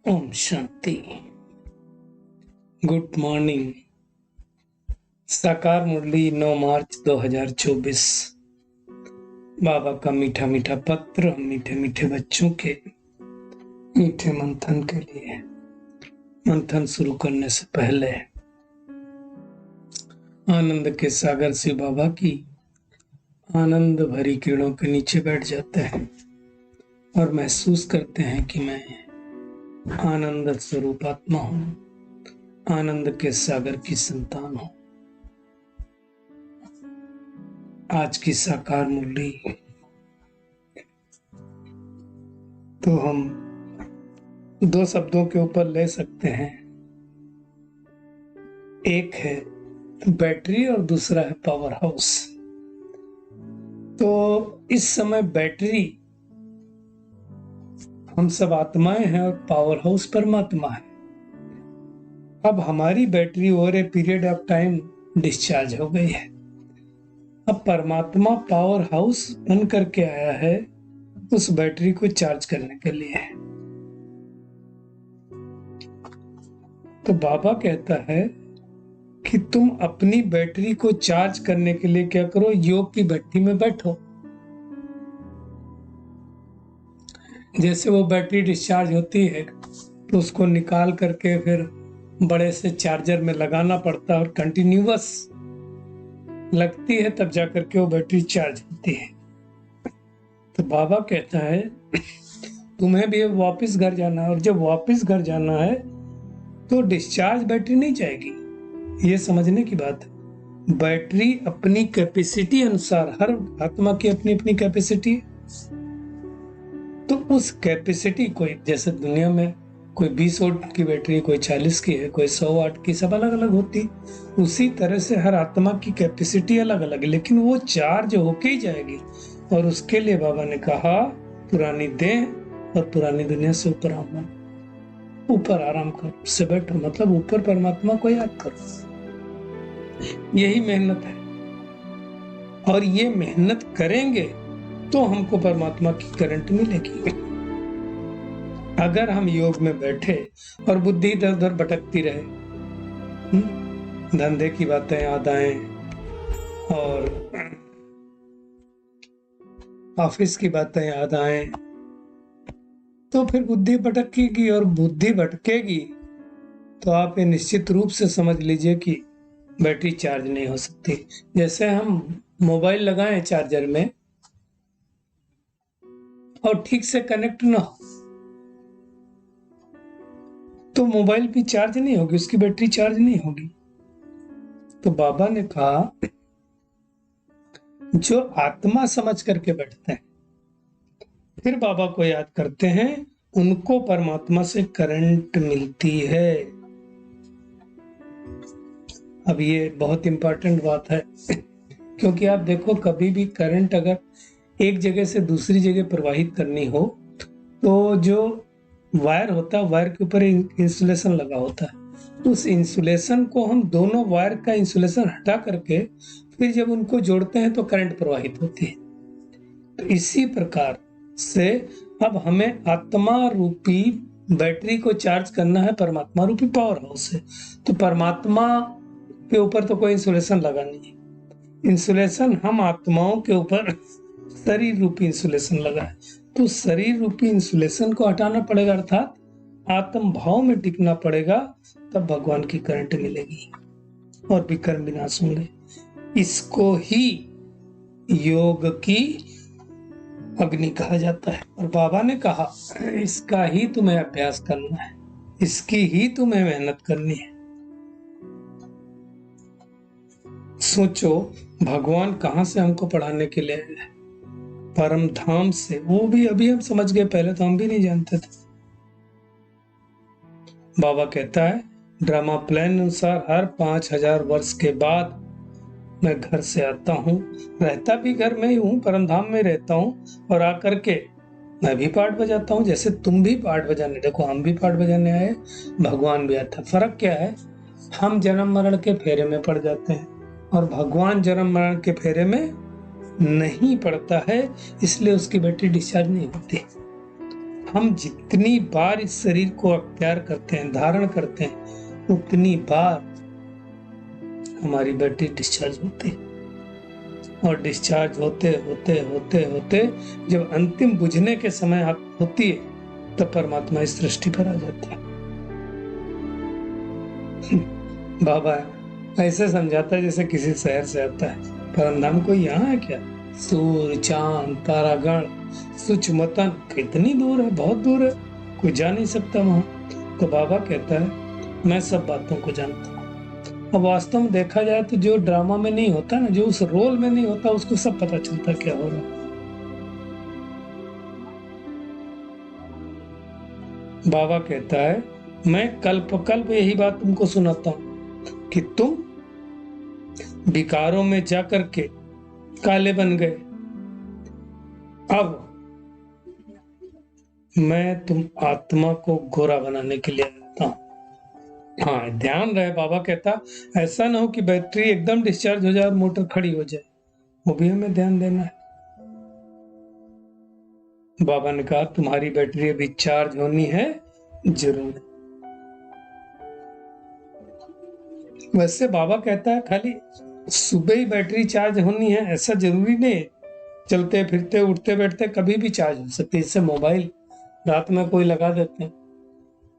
Om Shanti. Good morning. साकार मुरली 9 मार्च 2024। बाबा का मीठा मीठा पत्र मीठे मीठे बच्चों के मीठे मंथन के लिए। मंथन शुरू करने से पहले आनंद के सागर से बाबा की आनंद भरी किरणों के नीचे बैठ जाते हैं और महसूस करते हैं कि मैं आनंद स्वरूप आत्मा हूं, आनंद के सागर की संतान हूं। आज की साकार मुरली तो हम दो शब्दों के ऊपर ले सकते हैं। एक है बैटरी और दूसरा है पावर हाउस। तो इस समय बैटरी हम सब आत्माएं हैं और पावर हाउस परमात्मा है। अब हमारी battery over a period of time discharge हो गई है। अब परमात्मा पावर हाउस बन करके आया है उस बैटरी को चार्ज करने के लिए। तो बाबा कहता है कि तुम अपनी बैटरी को चार्ज करने के लिए क्या करो, योग की भट्टी में बैठो। जैसे वो बैटरी डिस्चार्ज होती है तो उसको निकाल करके फिर बड़े से चार्जर में लगाना पड़ता है और कंटिन्यूअस लगती है, तब जाकर के वो बैटरी चार्ज होती है। तो बाबा कहता है तुम्हें भी वापस घर जाना है, और जब वापस घर जाना है तो डिस्चार्ज बैटरी नहीं जाएगी। ये समझने की बात है। बैटरी अपनी कैपेसिटी अनुसार, हर आत्मा की अपनी अपनी कैपेसिटी है, तो उस कैपेसिटी को, जैसे दुनिया में कोई 20 वोल्ट की बैटरी, कोई 40 की है, कोई 100 वाट की, सब अलग अलग होती। उसी तरह से हर आत्मा की कैपेसिटी अलग अलग है, लेकिन वो चार्ज होके ही जाएगी। और उसके लिए बाबा ने कहा पुरानी देह और पुरानी दुनिया से ऊपर आओ, ऊपर आराम करो, उससे बैठो, मतलब ऊपर परमात्मा को याद करो। यही मेहनत है, और ये मेहनत करेंगे तो हमको परमात्मा की करंट मिलेगी। अगर हम योग में बैठे और बुद्धि इधर उधर भटकती रहे, धंधे की बातें याद आए और ऑफिस की बातें याद आए, तो फिर बुद्धि भटकेगी, और बुद्धि भटकेगी तो आप ये निश्चित रूप से समझ लीजिए कि बैटरी चार्ज नहीं हो सकती। जैसे हम मोबाइल लगाएं चार्जर में और ठीक से कनेक्ट ना हो तो मोबाइल भी चार्ज नहीं होगी, उसकी बैटरी चार्ज नहीं होगी। तो बाबा ने कहा जो आत्मा समझ करके बैठते हैं, फिर बाबा को याद करते हैं, उनको परमात्मा से करंट मिलती है। अब ये बहुत इंपॉर्टेंट बात है, क्योंकि आप देखो, कभी भी करंट अगर एक जगह से दूसरी जगह प्रवाहित करनी हो तो जो वायर होता है, वायर के ऊपर इंसुलेशन लगा होता है, तो उस इंसुलेशन को हम दोनों वायर का इंसुलेशन हटा करके फिर जब उनको जोड़ते हैं तो करंट प्रवाहित होती है। तो इसी प्रकार से अब हमें आत्मा रूपी बैटरी को चार्ज करना है परमात्मा रूपी पावर हाउस से। तो परमात्मा के ऊपर तो कोई इंसुलेशन लगा नहीं है, इंसुलेशन हम आत्माओं के ऊपर शरीर रूपी इंसुलेशन लगा है। तो शरीर रूपी इंसुलेशन को हटाना पड़ेगा, अर्थात आत्म भाव में टिकना पड़ेगा, तब भगवान की करंट मिलेगी और विकर्म विनाश होंगे। इसको ही योग की अग्नि कहा जाता है। और बाबा ने कहा इसका ही तुम्हें अभ्यास करना है, इसकी ही तुम्हें मेहनत करनी है। सोचो, भगवान कहां से हमको पढ़ाने के लिए आए? परम धाम से। वो भी अभी हम समझ गए, पहले तो हम भी नहीं जानते थे। बाबा कहता है ड्रामा प्लान अनुसार हर 5000 वर्ष के बाद मैं घर से आता हूँ, रहता भी घर में ही हूँ, परम धाम में रहता हूँ, और आकर के मैं भी पाठ बजाता हूँ, जैसे तुम भी पाठ बजाने, देखो हम भी पाठ बजाने आए, भगवान भी आता। फर्क क्या है, हम जन्म मरण के फेरे में पड़ जाते हैं और भगवान जन्म मरण के फेरे में नहीं पड़ता है, इसलिए उसकी बैटरी डिस्चार्ज नहीं होती। हम जितनी बार इस शरीर को अख्तियार करते हैं, धारण करते हैं, उतनी बार हमारी बैटरी डिस्चार्ज होती है। और डिस्चार्ज होते होते होते होते जब अंतिम बुझने के समय होती है, तब परमात्मा इस सृष्टि पर आ जाता है। बाबा ऐसे समझाता है जैसे किसी शहर से आता है, परमधाम कोई यहाँ है क्या? सूर्य, चांद, तारागण, सूक्ष्मतन कितनी दूर है, बहुत दूर है, कोई जा नहीं सकता वहां। तो बाबा कहता है मैं सब बातों को जानता हूँ। अब वास्तव में देखा जाए तो जो ड्रामा में नहीं होता ना, जो उस रोल में नहीं होता, उसको सब पता चलता क्या हो रहा है। बाबा कहता है मैं कल्प कल्प यही बात तुमको सुनाता हूं कि तुम विकारों में जाकर के काले बन गए। अब मैं तुम आत्मा को गोरा बनाने के लिए आता हूं। हाँ, ध्यान रहे, बाबा कहता ऐसा ना हो कि बैटरी एकदम डिस्चार्ज हो जाए और मोटर खड़ी हो जाए, वो भी हमें ध्यान देना है। बाबा ने कहा तुम्हारी बैटरी अभी चार्ज होनी है जरूर। वैसे बाबा कहता है खाली सुबह ही बैटरी चार्ज होनी है ऐसा जरूरी नहीं। चलते फिरते उठते बैठते कभी भी चार्ज हो सकती है। इससे मोबाइल रात में कोई लगा देते हैं,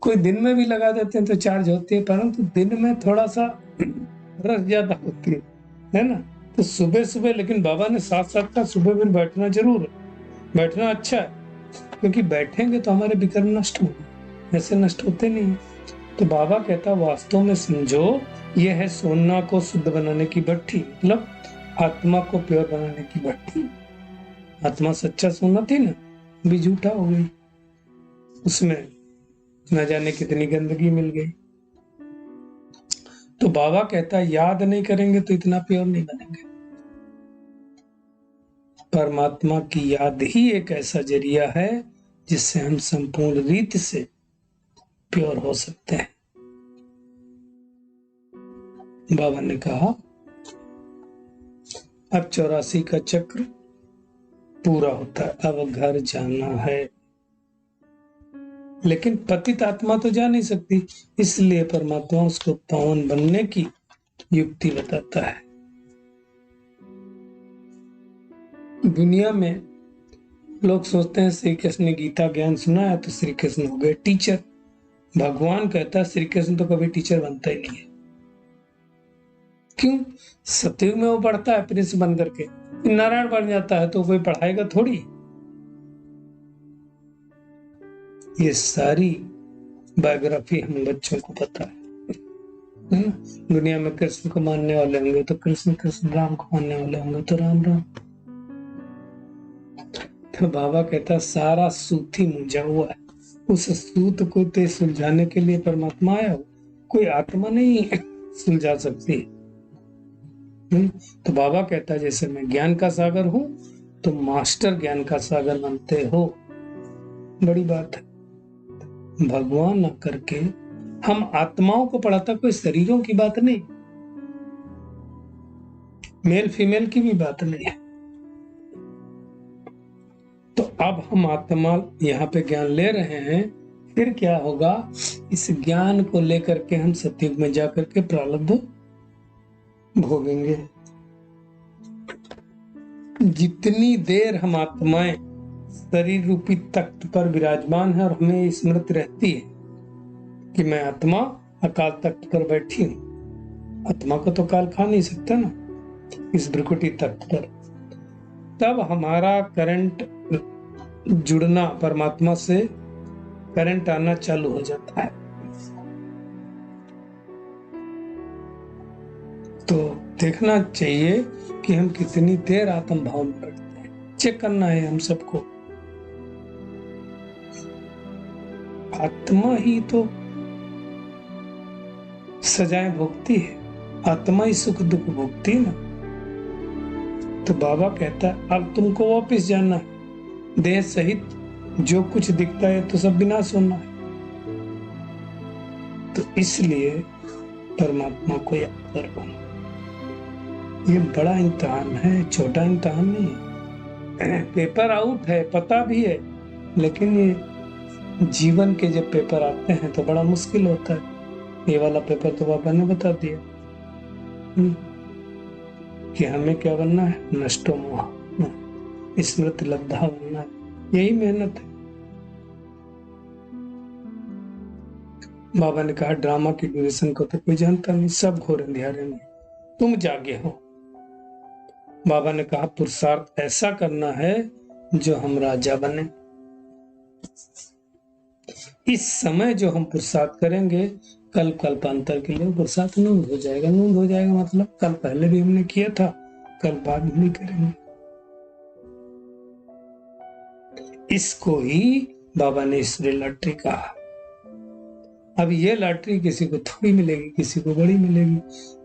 कोई दिन में भी लगा देते हैं तो चार्ज होती है, परंतु दिन में थोड़ा सा रस ज्यादा होती है ना। तो सुबह सुबह, लेकिन बाबा ने साथ साथ का सुबह भी बैठना जरूर है। बैठना अच्छा है, क्योंकि बैठेंगे तो हमारे विकर्म नष्ट होंगे, ऐसे नष्ट होते नहीं। तो बाबा कहता वास्तव में समझो यह है सोना को शुद्ध बनाने की भट्ठी, मतलब आत्मा को प्योर बनाने की भट्ठी। आत्मा सच्चा सोना थी ना, भी झूठा हो गई, उसमें न जाने कितनी गंदगी मिल गई। तो बाबा कहता याद नहीं करेंगे तो इतना प्योर नहीं बनेंगे। परमात्मा की याद ही एक ऐसा जरिया है जिससे हम संपूर्ण रीति से प्योर हो सकते हैं। बाबा ने कहा अब 84 का चक्र पूरा होता है, अब घर जाना है। लेकिन पतित आत्मा तो जा नहीं सकती, इसलिए परमात्मा उसको पावन बनने की युक्ति बताता है। दुनिया में लोग सोचते हैं श्री कृष्ण ने गीता ज्ञान सुना है तो श्री कृष्ण हो गए टीचर। भगवान कहता है श्री कृष्ण तो कभी टीचर बनता ही नहीं है। क्यों? सतयुग में वो पढ़ता है प्रिंस बन करके, नारायण बन जाता है तो कोई पढ़ाएगा थोड़ी। ये सारी बायोग्राफी हम बच्चों को पता है ना? दुनिया में कृष्ण को मानने वाले होंगे तो कृष्ण कृष्ण, राम को मानने वाले होंगे तो राम राम। तो बाबा कहता सारा सूत ही मुंझा हुआ है, उस सूत को ते सुलझाने के लिए परमात्मा आया हो, कोई आत्मा नहीं सुलझा सकती। तो बाबा कहता है जैसे मैं ज्ञान का सागर हूं तो मास्टर ज्ञान का सागर बनते हो। बड़ी बात है, भगवान न करके हम आत्माओं को पढ़ाता, कोई शरीरों की बात नहीं, मेल फीमेल की भी बात नहीं है। तो अब हम आत्मा यहाँ पे ज्ञान ले रहे हैं, फिर क्या होगा? इस ज्ञान को लेकर के हम सतयुग में जाकर के प्रारब्ध भोगेंगे। जितनी देर हम आत्माएं शरीर रूपी तख्त पर विराजमान है और हमें स्मृति रहती है कि मैं आत्मा अकाल तख्त पर बैठी हूं, आत्मा को तो काल खा नहीं सकता ना इस भ्रकुटी तख्त पर, तब हमारा करंट जुड़ना परमात्मा से, करंट आना चालू हो जाता है। तो देखना चाहिए कि हम कितनी देर आत्म भाव में बैठते हैं, चेक करना है हम सबको। आत्मा ही तो सजाएं भोगती है, आत्मा ही सुख दुख भोगती है ना। तो बाबा कहता है अब तुमको वापिस जाना है, देह सहित जो कुछ दिखता है तो सब विनाश होना है। तो इसलिए परमात्मा को याद करो। ये बड़ा इम्तिहान है, छोटा इम्तिहान नहीं है। पेपर आउट है, पता भी है, लेकिन ये जीवन के जब पेपर आते हैं तो बड़ा मुश्किल होता है। ये वाला पेपर तो बाबा ने बता दिया कि हमें क्या बनना है, नष्टो मोह स्मृति लब्धा बनना है। यही मेहनत है। बाबा ने कहा ड्रामा की ड्यूरेशन को तो कोई जानता नहीं, सब घोर अंधियारे में, तुम जागे हो। बाबा ने कहा पुरुषार्थ ऐसा करना है जो हम राजा बने। इस समय जो हम पुरुषार्थ करेंगे, कल कल्पांतर के लिए पुरुषार्थ नूंद हो जाएगा। नूंद हो जाएगा मतलब कल पहले भी हमने किया था, कल बाद में नहीं करेंगे। इसको ही बाबा ने इसलिए लॉटरी कहा। अब ये लॉटरी किसी को थोड़ी मिलेगी, किसी को बड़ी मिलेगी।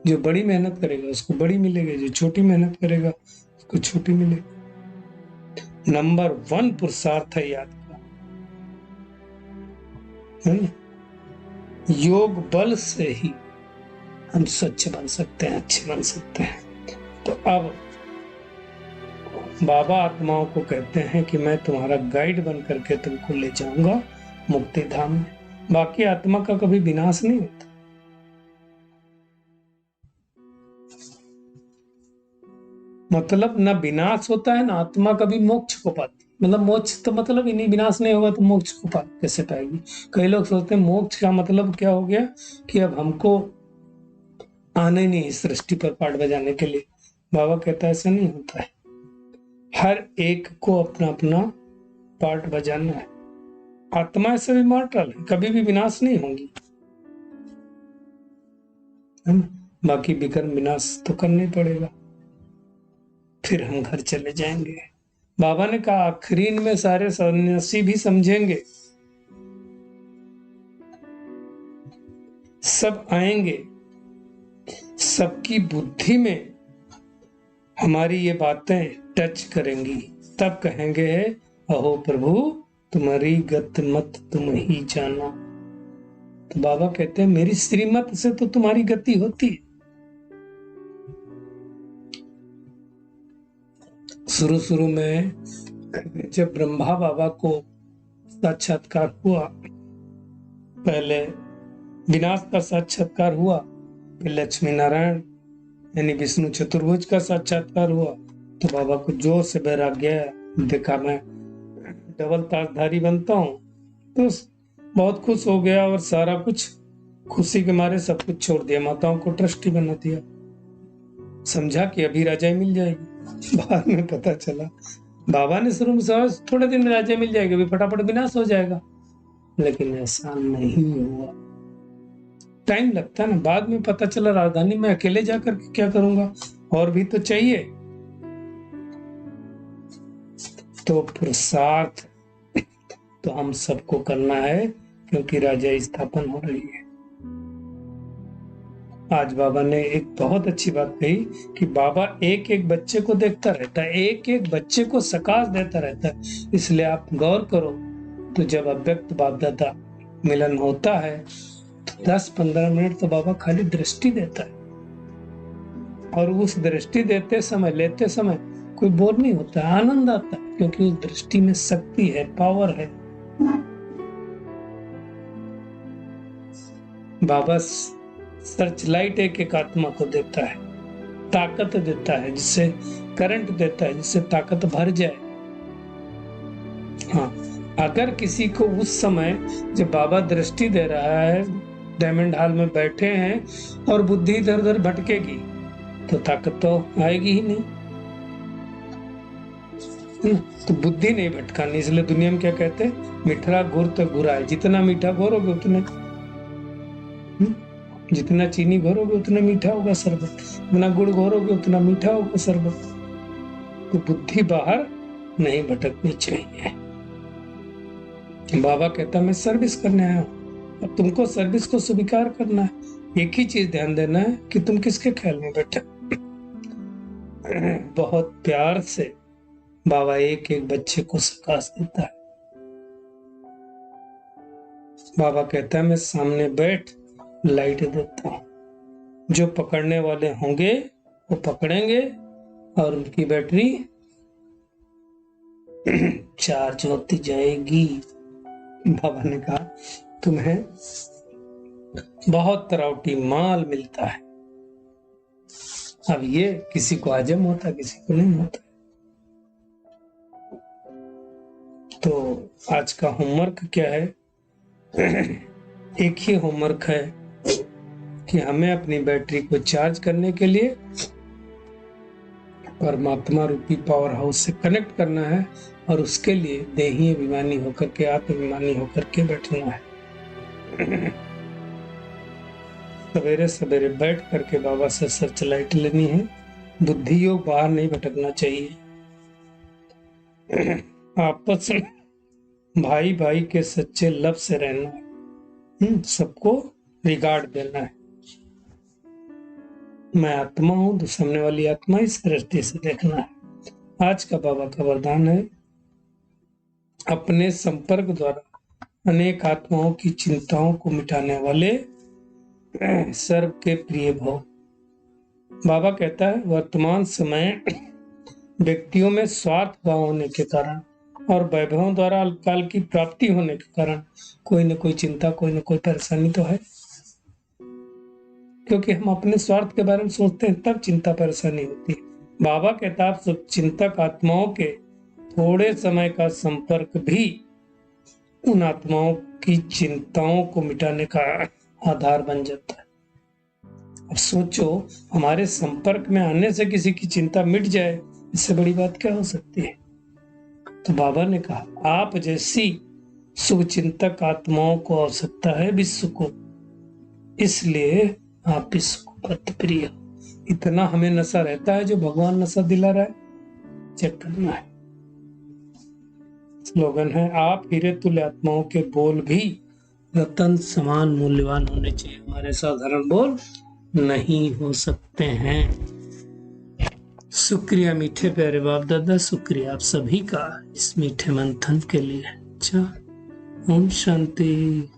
जो बड़ी मेहनत करेगा उसको बड़ी मिलेगी, जो छोटी मेहनत करेगा उसको छोटी मिलेगी। नंबर 1 पुरुषार्थ है याद का, है ना? योग बल से ही हम स्वच्छ बन सकते हैं, अच्छे बन सकते हैं। तो अब बाबा आत्माओं को कहते हैं कि मैं तुम्हारा गाइड बन करके तुमको ले जाऊंगा मुक्ति धाम में। बाकी आत्मा का कभी विनाश नहीं होता। मतलब न विनाश होता है, ना आत्मा कभी मोक्ष को पाती। मतलब मोक्ष तो मतलब ही नहीं, विनाश नहीं होगा तो मोक्ष को कैसे पाएगी। कई लोग सोचते हैं मोक्ष का मतलब क्या हो गया कि अब हमको आने नहीं इस सृष्टि पर पार्ट बजाने के लिए। बाबा कहता है ऐसा नहीं होता है। हर एक को अपना अपना पार्ट बजाना है। आत्मा ऐसे भी मॉर्टल है, कभी भी विनाश नहीं होगी, है ना? बाकी विकर्म विनाश तो करना ही पड़ेगा, फिर हम घर चले जाएंगे। बाबा ने कहा आखिरी में सारे सन्यासी भी समझेंगे, सब आएंगे, सबकी बुद्धि में हमारी ये बातें टच करेंगी, तब कहेंगे अहो प्रभु तुम्हारी गत मत तुम ही जाना। तो बाबा कहते हैं मेरी श्रीमत से तो तुम्हारी गति होती है। शुरू में जब ब्रह्मा बाबा को साक्षात्कार हुआ, पहले विनाश का साक्षात्कार हुआ, फिर लक्ष्मी नारायण यानी विष्णु चतुर्भुज का साक्षात्कार हुआ, तो बाबा को जोर से वैराग्य देखा मैं डबल ताजधारी बनता हूँ, तो बहुत खुश हो गया और सारा कुछ खुशी के मारे सब कुछ छोड़ दिया, माताओं को ट्रस्टी बना दिया। समझा कि अभी राजाई मिल जाएगी। बाद में पता चला बाबा ने शुरू में समझ थोड़े दिन में राजाई मिल जाएगी, अभी फटाफट विनाश हो जाएगा, लेकिन ऐसा नहीं हुआ। टाइम लगता है ना। बाद में पता चला राजधानी में अकेले जाकर के क्या करूंगा, और भी तो चाहिए। तो पुरुषार्थ तो हम सबको करना है, क्योंकि राजा स्थापन हो रही है। आज बाबा ने एक बहुत अच्छी बात कही कि बाबा एक एक बच्चे को देखता रहता है, एक एक बच्चे को सकाश देता रहता है। इसलिए आप गौर करो, तो जब अव्यक्त बाप दादा मिलन होता है तो 10-15 मिनट तो बाबा खाली दृष्टि देता है, और उस दृष्टि देते समय, लेते समय कोई बोर नहीं होता, आनंद आता है, क्योंकि उस दृष्टि में शक्ति है, पावर है। बाबा सर्च लाइट एक एक आत्मा को देता है, ताकत देता है, जिससे करंट देता है, जिससे ताकत भर जाए। हाँ, अगर किसी को उस समय जब बाबा दृष्टि दे रहा है, डायमंड हॉल में बैठे हैं और बुद्धि इधर उधर भटकेगी, तो ताकत तो आएगी ही नहीं। तो बुद्धि नहीं भटकानी। इसलिए दुनिया में क्या कहते हैं, मीठा गुड़ तो गुरा है, जितना मीठा घोरोगे उतने, जितना चीनी घोरोगे उतना मीठा होगा शरबत, जितना गुड़ घोरोगे उतना मीठा होगा शरबत। तो बुद्धि बाहर नहीं भटकनी चाहिए। बाबा कहता मैं सर्विस करने आया हूँ, अब तुमको सर्विस को स्वीकार करना है। एक ही चीज ध्यान देना है कि तुम किसके ख्याल में बैठे। बहुत प्यार से बाबा एक एक बच्चे को सकाश देता है। बाबा कहता है मैं सामने बैठ लाइट देता हूं, जो पकड़ने वाले होंगे वो पकड़ेंगे और उनकी बैटरी चार्ज होती जाएगी। बाबा ने कहा तुम्हें बहुत तरावटी माल मिलता है। अब ये किसी को हजम होता, किसी को नहीं होता। तो आज का होमवर्क क्या है? एक ही होमवर्क है कि हमें अपनी बैटरी को चार्ज करने के लिए परमात्मा रूपी पावर हाउस से कनेक्ट करना है, और उसके लिए देही अभिमानी होकर के, आत्माभिमानी होकर के बैठना है। सवेरे सवेरे बैठ करके बाबा से सर्च लाइट लेनी है। बुद्धि योग बाहर नहीं भटकना चाहिए। आपस में भाई भाई के सच्चे लव से रहना है। सबको रिगार्ड देना है। मैं आत्मा हूं तो सामने वाली आत्मा इस दृष्टि से देखना है। आज का बाबा का वरदान है, अपने संपर्क द्वारा अनेक आत्माओं की चिंताओं को मिटाने वाले सर्व के प्रिय भव। बाबा कहता है, वर्तमान समय व्यक्तियों में स्वार्थ भाव होने के कारण और वैभवों द्वारा अल्पकाल की प्राप्ति होने के कारण कोई न कोई चिंता, कोई न कोई परेशानी तो है। क्योंकि हम अपने स्वार्थ के बारे में सोचते हैं, तब चिंता परेशानी होती है। बाबा कहता है, सब चिंतक आत्माओं के थोड़े समय का संपर्क भी उन आत्माओं की चिंताओं को मिटाने का आधार बन जाता है। अब सोचो, हमारे संपर्क में आने से किसी की चिंता मिट जाए, इससे बड़ी बात क्या हो सकती है? तो बाबा ने कहा, आप जैसी शुभ चिंतक आत्माओं को आवश्यकता है विश्व को, इसलिए आप विश्व को अति प्रिय। इतना हमें नशा रहता है जो भगवान नशा दिला रहा है, चेक करना है। स्लोगन है, आप हीरे तुल्य आत्माओं के बोल भी रतन समान मूल्यवान होने चाहिए। हमारे साधारण बोल नहीं हो सकते हैं। शुक्रिया मीठे प्यारे बाप दादा, शुक्रिया आप सभी का इस मीठे मंथन के लिए। अच्छा, ओम शांति।